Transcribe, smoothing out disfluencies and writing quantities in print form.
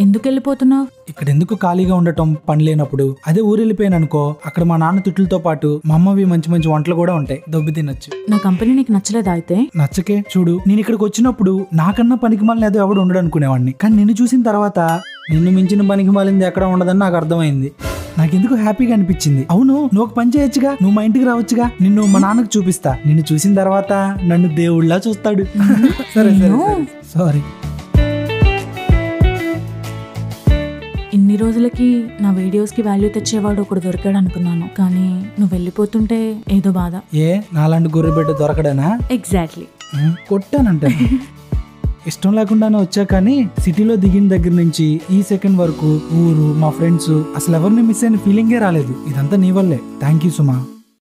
ఎందుకు వెళ్ళిపోతున్నావు? ఇక్కడ ఎందుకు ఖాళీగా ఉండటం పని లేనప్పుడు. అదే ఊరు వెళ్ళిపోయాను అనుకో, అక్కడ మా నాన్న తిట్లతో పాటు మా అమ్మవి మంచి మంచి వంటలు కూడా ఉంటాయి, దొబ్బి తినొచ్చు. నా కంపెనీ నీకు నచ్చలేదా అయితే? నచ్చకే. చూడు, నేను ఇక్కడికి వచ్చినప్పుడు నాకన్నా పనికి మాలిన ఏదో ఎవడు ఉండడు అనుకునేవాడిని. కానీ నిన్ను చూసిన తర్వాత నిన్ను మించిన పనికి మాలింది ఎక్కడ ఉండదని నాకు అర్థమైంది. నాకెందుకు హ్యాపీగా అనిపించింది. అవును, నువ్వు ఒక పని చేయొచ్చుగా, నువ్వు మా ఇంటికి రావచ్చుగా, నిన్ను మా నాన్నకు చూపిస్తా. నిన్ను చూసిన తర్వాత నన్ను దేవుళ్ళ చూస్తాడు. సరే సరే సారీ. ఇన్ని రోజులకి నా వీడియోస్ కి వాల్యూ తెచ్చేవాడు ఒకడు దొరికాడు అనుకున్నాను, కానీ నువ్వు వెళ్ళిపోతుంటే ఏదో బాధ. ఏ నాలాంటి గొర్రె బిడ్డ దొరకడనా? ఎగ్జాక్ట్లీ. కొట్టానంటే ఇష్టం లేకుండానే వచ్చా, కానీ సిటీలో దిగిన దగ్గర నుంచి ఈ సెకండ్ వరకు ఊరు, మా ఫ్రెండ్స్, అసలు ఎవరిని మిస్ అయిన ఫీలింగే రాలేదు. ఇదంతా నీ వల్లే. Thank you Suma.